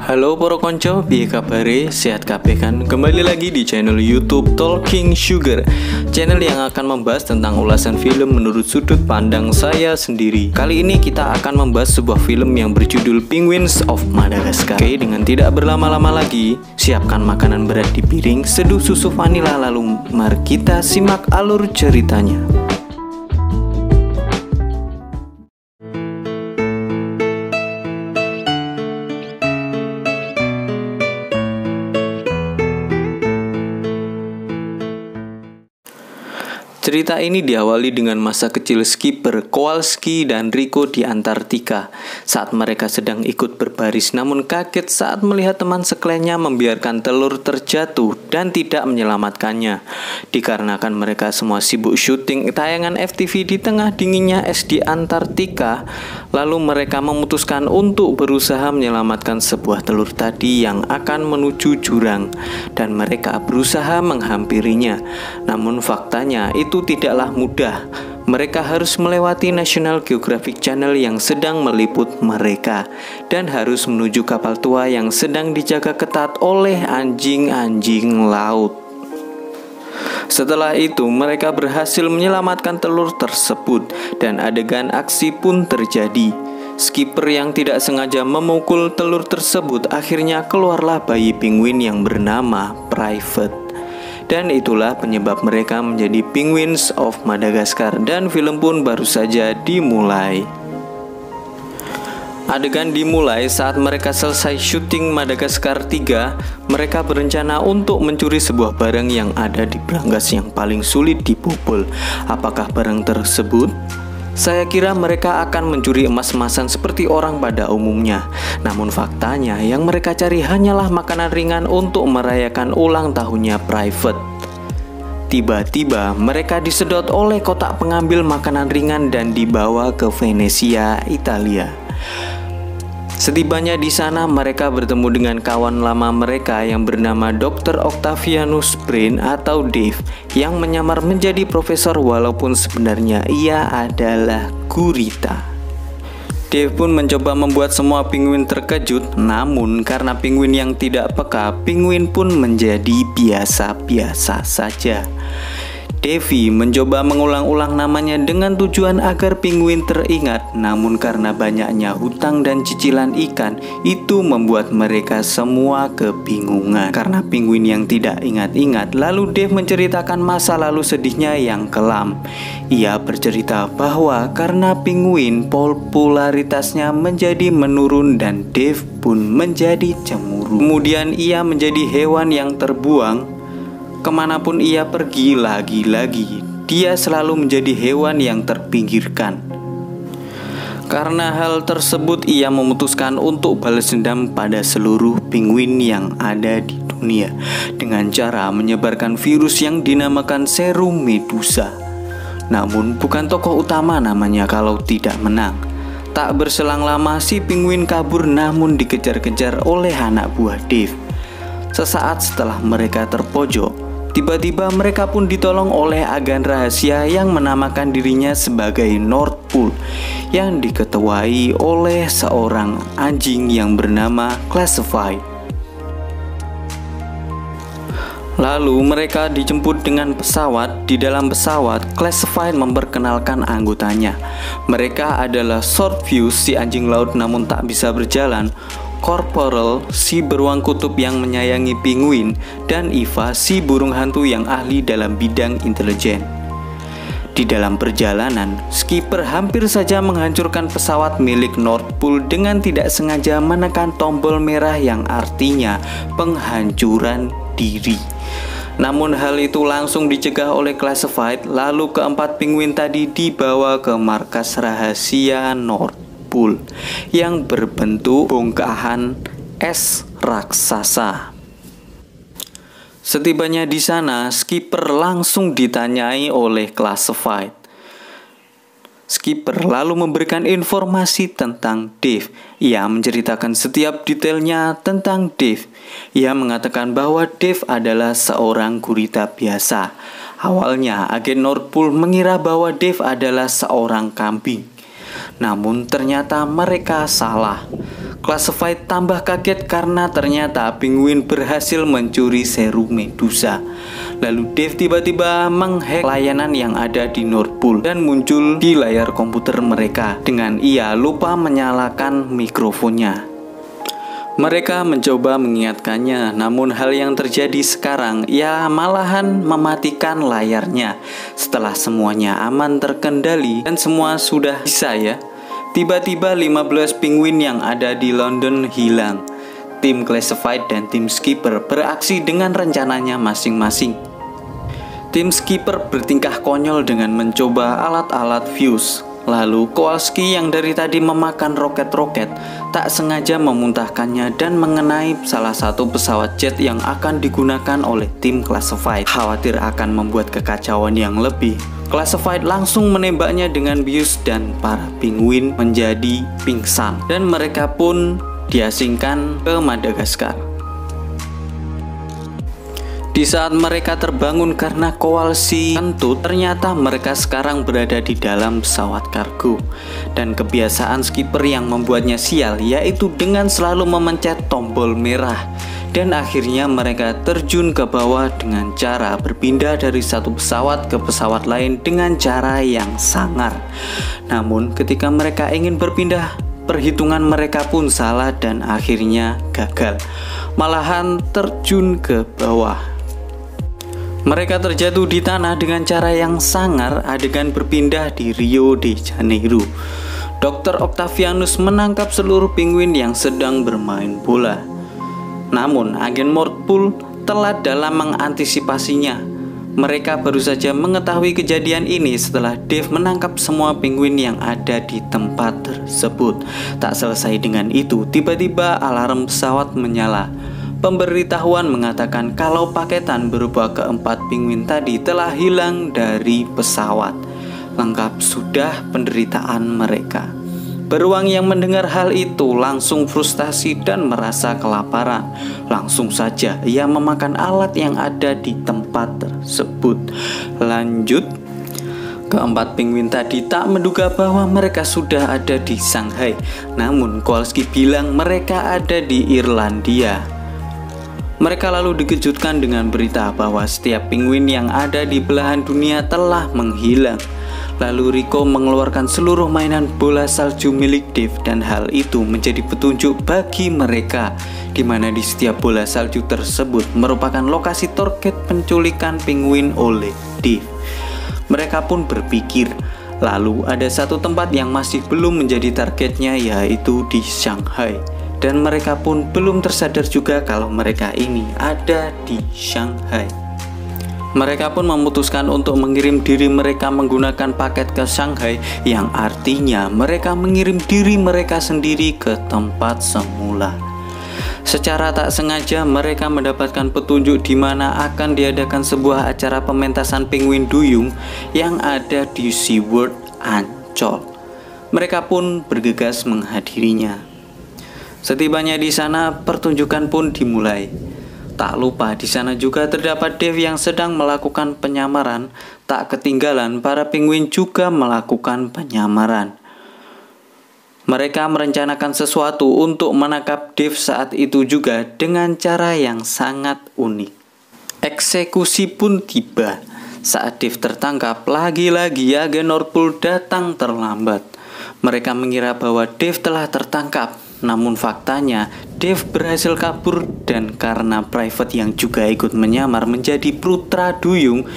Halo para konco, piye kabare? Sehat kabeh kan? Kembali lagi di channel YouTube Talking Sugar, channel yang akan membahas tentang ulasan film menurut sudut pandang saya sendiri. Kali ini kita akan membahas sebuah film yang berjudul Penguins of Madagascar. Oke, dengan tidak berlama-lama lagi, siapkan makanan berat di piring, seduh susu vanila, lalu mari kita simak alur ceritanya. Cerita ini diawali dengan masa kecil skipper Kowalski dan Rico di Antartika saat mereka sedang ikut berbaris, namun kaget saat melihat teman sekeliling membiarkan telur terjatuh dan tidak menyelamatkannya. Dikarenakan mereka semua sibuk syuting tayangan FTV di tengah dinginnya es di Antartika, lalu mereka memutuskan untuk berusaha menyelamatkan sebuah telur tadi yang akan menuju jurang, dan mereka berusaha menghampirinya. Namun faktanya itu tidaklah mudah. Mereka harus melewati National Geographic Channel yang sedang meliput mereka dan harus menuju kapal tua yang sedang dijaga ketat oleh anjing-anjing laut. Setelah itu mereka berhasil menyelamatkan telur tersebut dan adegan aksi pun terjadi. Skipper yang tidak sengaja memukul telur tersebut, akhirnya keluarlah bayi penguin yang bernama Private. Dan itulah penyebab mereka menjadi Penguins of Madagascar, dan film pun baru saja dimulai. Adegan dimulai saat mereka selesai syuting Madagascar 3. Mereka berencana untuk mencuri sebuah barang yang ada di brangas yang paling sulit dibobol. Apakah barang tersebut? Saya kira mereka akan mencuri emas-emasan seperti orang pada umumnya. Namun faktanya yang mereka cari hanyalah makanan ringan untuk merayakan ulang tahunnya Private. Tiba-tiba mereka disedot oleh kotak pengambil makanan ringan dan dibawa ke Venesia, Italia. Setibanya di sana, mereka bertemu dengan kawan lama mereka yang bernama Dr. Octavianus Brain atau Dave, yang menyamar menjadi profesor walaupun sebenarnya ia adalah gurita. Dave pun mencoba membuat semua penguin terkejut, namun karena penguin yang tidak peka, penguin pun menjadi biasa-biasa saja. Davy mencoba mengulang-ulang namanya dengan tujuan agar penguin teringat, namun karena banyaknya hutang dan cicilan ikan, itu membuat mereka semua kebingungan. Karena penguin yang tidak ingat-ingat, lalu Dave menceritakan masa lalu sedihnya yang kelam. Ia bercerita bahwa karena penguin popularitasnya menjadi menurun dan Dave pun menjadi cemburu. Kemudian ia menjadi hewan yang terbuang. Kemanapun ia pergi, lagi-lagi dia selalu menjadi hewan yang terpinggirkan. Karena hal tersebut, ia memutuskan untuk balas dendam pada seluruh penguin yang ada di dunia dengan cara menyebarkan virus yang dinamakan serum Medusa. Namun bukan tokoh utama namanya kalau tidak menang. Tak berselang lama si penguin kabur, namun dikejar-kejar oleh anak buah Dave. Sesaat setelah mereka terpojok, tiba-tiba mereka pun ditolong oleh agen rahasia yang menamakan dirinya sebagai North Pole, yang diketuai oleh seorang anjing yang bernama Classified. Lalu mereka dijemput dengan pesawat. Di dalam pesawat, Classified memperkenalkan anggotanya. Mereka adalah Swordfuse, si anjing laut namun tak bisa berjalan, Corporal, si beruang kutub yang menyayangi penguin, dan Eva, si burung hantu yang ahli dalam bidang intelijen. Di dalam perjalanan, skipper hampir saja menghancurkan pesawat milik North Pole dengan tidak sengaja menekan tombol merah yang artinya penghancuran diri. Namun hal itu langsung dicegah oleh Classified, lalu keempat penguin tadi dibawa ke markas rahasia North Pole yang berbentuk bongkahan es raksasa. Setibanya di sana, skipper langsung ditanyai oleh Classified. Skipper lalu memberikan informasi tentang Dave. Ia menceritakan setiap detailnya tentang Dave. Ia mengatakan bahwa Dave adalah seorang gurita biasa. Awalnya agen North Pole mengira bahwa Dave adalah seorang kambing. Namun ternyata mereka salah. Classified tambah kaget karena ternyata Penguin berhasil mencuri serum Medusa. Lalu Dave tiba-tiba menghack layanan yang ada di North Pole dan muncul di layar komputer mereka dengan ia lupa menyalakan mikrofonnya. Mereka mencoba mengingatkannya, namun hal yang terjadi sekarang ia malahan mematikan layarnya. Setelah semuanya aman terkendali dan semua sudah bisa ya, tiba-tiba 15 penguin yang ada di London hilang. Tim Classified dan tim Skipper beraksi dengan rencananya masing-masing. Tim Skipper bertingkah konyol dengan mencoba alat-alat fuse. Lalu Kowalski yang dari tadi memakan roket-roket tak sengaja memuntahkannya dan mengenai salah satu pesawat jet yang akan digunakan oleh tim Classified. Khawatir akan membuat kekacauan yang lebih, Classified langsung menembaknya dengan bius dan para penguin menjadi pingsan dan mereka pun diasingkan ke Madagaskar. Di saat mereka terbangun karena Kowalski kentut, ternyata mereka sekarang berada di dalam pesawat kargo. Dan kebiasaan skipper yang membuatnya sial yaitu dengan selalu memencet tombol merah. Dan akhirnya mereka terjun ke bawah dengan cara berpindah dari satu pesawat ke pesawat lain dengan cara yang sangar. Namun ketika mereka ingin berpindah, perhitungan mereka pun salah dan akhirnya gagal. Malahan terjun ke bawah. Mereka terjatuh di tanah dengan cara yang sangar, adegan berpindah di Rio de Janeiro. Dr. Octavianus menangkap seluruh penguin yang sedang bermain bola. Namun agen North Pole telat dalam mengantisipasinya. Mereka baru saja mengetahui kejadian ini setelah Dave menangkap semua penguin yang ada di tempat tersebut. Tak selesai dengan itu, tiba-tiba alarm pesawat menyala. Pemberitahuan mengatakan kalau paketan berupa keempat penguin tadi telah hilang dari pesawat. Lengkap sudah penderitaan mereka. Beruang yang mendengar hal itu langsung frustasi dan merasa kelaparan. Langsung saja ia memakan alat yang ada di tempat tersebut. Lanjut, keempat penguin tadi tak menduga bahwa mereka sudah ada di Shanghai. Namun Kowalski bilang mereka ada di Irlandia. Mereka lalu dikejutkan dengan berita bahwa setiap penguin yang ada di belahan dunia telah menghilang. Lalu Rico mengeluarkan seluruh mainan bola salju milik Dave dan hal itu menjadi petunjuk bagi mereka, di mana di setiap bola salju tersebut merupakan lokasi target penculikan penguin oleh Dave. Mereka pun berpikir, lalu ada satu tempat yang masih belum menjadi targetnya, yaitu di Shanghai. Dan mereka pun belum tersadar juga kalau mereka ini ada di Shanghai. Mereka pun memutuskan untuk mengirim diri mereka menggunakan paket ke Shanghai, yang artinya mereka mengirim diri mereka sendiri ke tempat semula. Secara tak sengaja mereka mendapatkan petunjuk di mana akan diadakan sebuah acara pementasan penguin duyung yang ada di SeaWorld Ancol. Mereka pun bergegas menghadirinya. Setibanya di sana, pertunjukan pun dimulai. Tak lupa di sana juga terdapat Dave yang sedang melakukan penyamaran. Tak ketinggalan para penguin juga melakukan penyamaran. Mereka merencanakan sesuatu untuk menangkap Dave saat itu juga dengan cara yang sangat unik. Eksekusi pun tiba. Saat Dave tertangkap, lagi-lagi agen North Pole datang terlambat. Mereka mengira bahwa Dave telah tertangkap. Namun faktanya Dave berhasil kabur dan karena Private yang juga ikut menyamar menjadi putra duyung,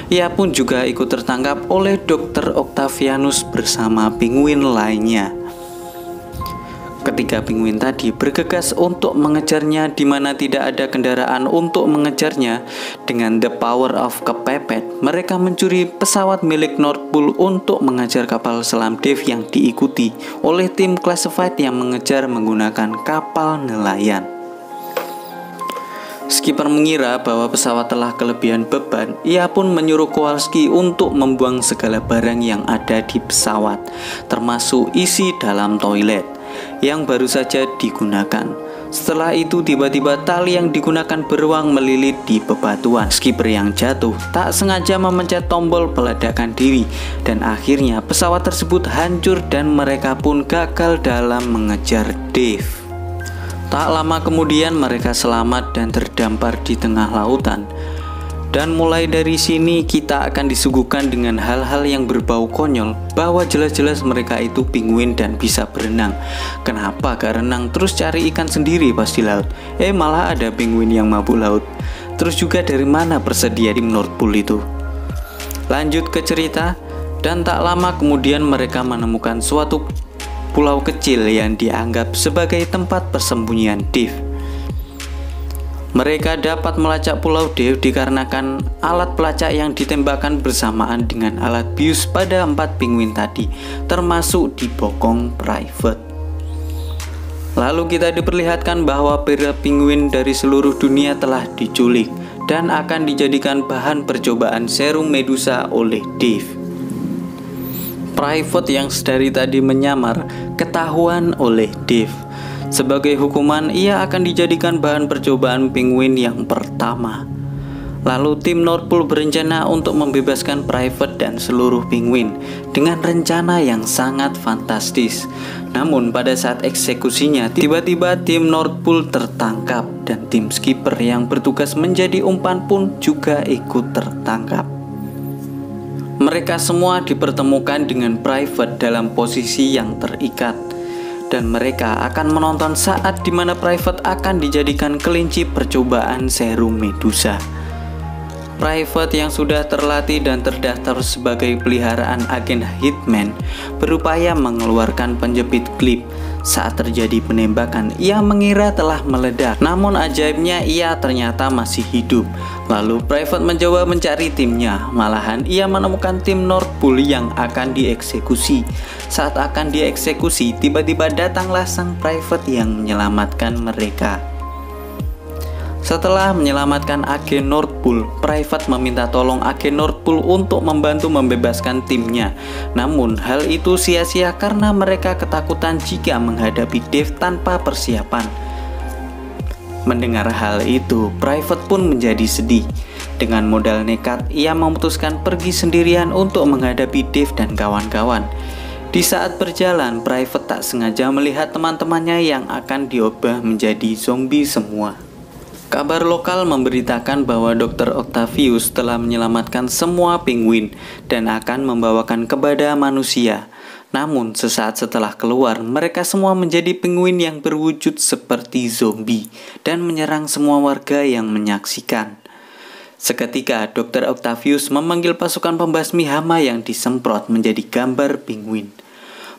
ia pun juga ikut tertangkap oleh Dr. Octavianus bersama penguin lainnya. Ketiga penguin tadi bergegas untuk mengejarnya di mana tidak ada kendaraan untuk mengejarnya. Dengan the power of kepepet, mereka mencuri pesawat milik North Pole untuk mengejar kapal selam Dave yang diikuti oleh tim Classified yang mengejar menggunakan kapal nelayan. Skipper mengira bahwa pesawat telah kelebihan beban. Ia pun menyuruh Kowalski untuk membuang segala barang yang ada di pesawat, termasuk isi dalam toilet yang baru saja digunakan. Setelah itu tiba-tiba tali yang digunakan beruang melilit di bebatuan. Skipper yang jatuh tak sengaja memencet tombol peledakan diri dan akhirnya pesawat tersebut hancur dan mereka pun gagal dalam mengejar Dave. Tak lama kemudian mereka selamat dan terdampar di tengah lautan. Dan mulai dari sini kita akan disuguhkan dengan hal-hal yang berbau konyol, bahwa jelas-jelas mereka itu penguin dan bisa berenang. Kenapa gak renang terus cari ikan sendiri pas di laut? Malah ada penguin yang mabuk laut. Terus juga dari mana bersedia tim North Pole itu? Lanjut ke cerita, dan tak lama kemudian mereka menemukan suatu pulau kecil yang dianggap sebagai tempat persembunyian Dave. Mereka dapat melacak pulau Dave dikarenakan alat pelacak yang ditembakkan bersamaan dengan alat bius pada 4 penguin tadi, termasuk di bokong Private. Lalu kita diperlihatkan bahwa para penguin dari seluruh dunia telah diculik dan akan dijadikan bahan percobaan serum Medusa oleh Dave. Private yang sedari tadi menyamar ketahuan oleh Dave. Sebagai hukuman, ia akan dijadikan bahan percobaan penguin yang pertama. Lalu tim North Pole berencana untuk membebaskan Private dan seluruh penguin dengan rencana yang sangat fantastis. Namun pada saat eksekusinya, tiba-tiba tim North Pole tertangkap dan tim skipper yang bertugas menjadi umpan pun juga ikut tertangkap. Mereka semua dipertemukan dengan Private dalam posisi yang terikat. Dan mereka akan menonton saat dimana Private akan dijadikan kelinci percobaan serum Medusa. Private yang sudah terlatih dan terdaftar sebagai peliharaan agen Hitman berupaya mengeluarkan penjepit klip. Saat terjadi penembakan, ia mengira telah meledak, namun ajaibnya ia ternyata masih hidup. Lalu Private mencoba mencari timnya, malahan ia menemukan tim North Pole yang akan dieksekusi. Saat akan dieksekusi, tiba-tiba datanglah sang Private yang menyelamatkan mereka. Setelah menyelamatkan agen North Pole, Private meminta tolong agen North Pole untuk membantu membebaskan timnya. Namun hal itu sia-sia karena mereka ketakutan jika menghadapi Dave tanpa persiapan. Mendengar hal itu, Private pun menjadi sedih. Dengan modal nekat, ia memutuskan pergi sendirian untuk menghadapi Dave dan kawan-kawan. Di saat berjalan, Private tak sengaja melihat teman-temannya yang akan diubah menjadi zombie semua. Kabar lokal memberitakan bahwa Dr. Octavius telah menyelamatkan semua penguin dan akan membawakan kepada manusia. Namun sesaat setelah keluar, mereka semua menjadi penguin yang berwujud seperti zombie dan menyerang semua warga yang menyaksikan. Seketika Dr. Octavius memanggil pasukan pembasmi hama yang disemprot menjadi gambar penguin.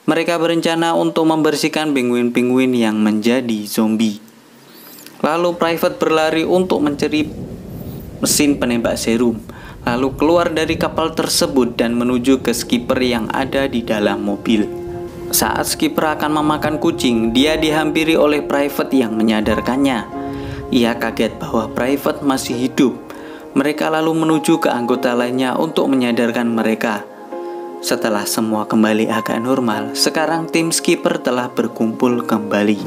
Mereka berencana untuk membersihkan penguin-penguin yang menjadi zombie. Lalu Private berlari untuk mencari mesin penembak serum, lalu keluar dari kapal tersebut dan menuju ke skipper yang ada di dalam mobil. Saat skipper akan memakan kucing, dia dihampiri oleh Private yang menyadarkannya. Ia kaget bahwa Private masih hidup. Mereka lalu menuju ke anggota lainnya untuk menyadarkan mereka. Setelah semua kembali agak normal, sekarang tim skipper telah berkumpul kembali.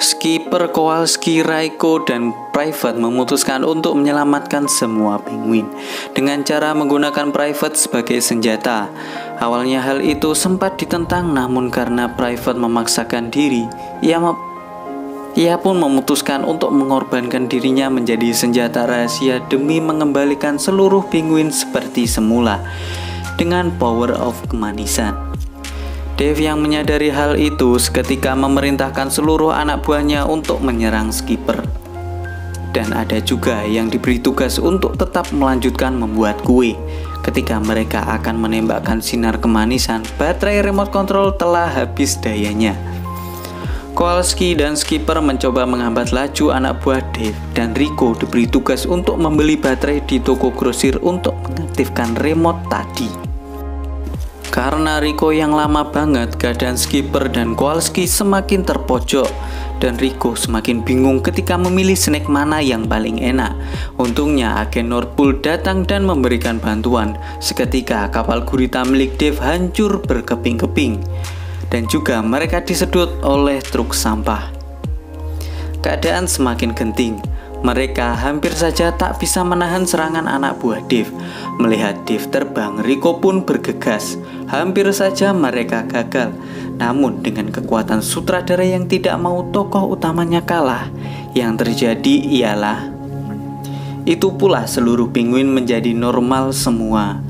Skipper Kowalski, Raiko, dan Private memutuskan untuk menyelamatkan semua penguin dengan cara menggunakan Private sebagai senjata. Awalnya hal itu sempat ditentang, namun karena Private memaksakan diri, ia pun memutuskan untuk mengorbankan dirinya menjadi senjata rahasia demi mengembalikan seluruh penguin seperti semula dengan power of kemanisan. Dave yang menyadari hal itu seketika memerintahkan seluruh anak buahnya untuk menyerang skipper. Dan ada juga yang diberi tugas untuk tetap melanjutkan membuat kue. Ketika mereka akan menembakkan sinar kemanisan, baterai remote control telah habis dayanya. Kowalski dan skipper mencoba menghambat laju anak buah Dave, dan Rico diberi tugas untuk membeli baterai di toko grosir untuk mengaktifkan remote tadi. Karena Rico yang lama banget, keadaan skipper dan Kowalski semakin terpojok, dan Rico semakin bingung ketika memilih snack mana yang paling enak. Untungnya agen North Pole datang dan memberikan bantuan. Seketika kapal gurita milik Dave hancur berkeping-keping, dan juga mereka disedot oleh truk sampah. Keadaan semakin genting. Mereka hampir saja tak bisa menahan serangan anak buah Dave. Melihat Dave terbang, Rico pun bergegas. Hampir saja mereka gagal. Namun dengan kekuatan sutradara yang tidak mau tokoh utamanya kalah, yang terjadi ialah itu pula seluruh penguin menjadi normal semua.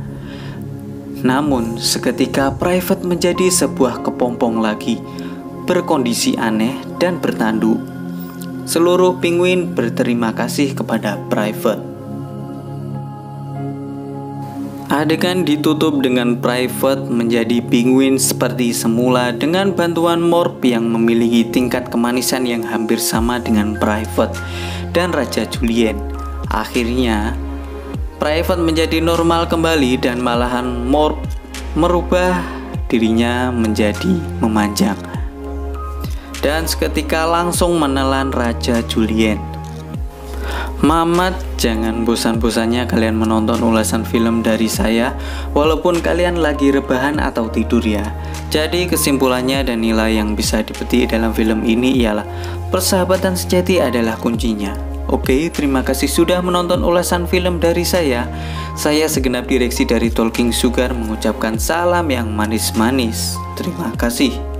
Namun seketika Private menjadi sebuah kepompong lagi, berkondisi aneh dan bertanduk. Seluruh penguin berterima kasih kepada Private. Adegan ditutup dengan Private menjadi penguin seperti semula dengan bantuan Morph yang memiliki tingkat kemanisan yang hampir sama dengan Private dan Raja Julien. Akhirnya Private menjadi normal kembali dan malahan Morph merubah dirinya menjadi memanjang dan seketika langsung menelan Raja Julien. Mamat, jangan bosan-bosannya kalian menonton ulasan film dari saya, walaupun kalian lagi rebahan atau tidur ya. Jadi kesimpulannya dan nilai yang bisa dipetik dalam film ini ialah persahabatan sejati adalah kuncinya. Oke, terima kasih sudah menonton ulasan film dari saya. Saya segenap direksi dari Talking Sugar mengucapkan salam yang manis-manis. Terima kasih.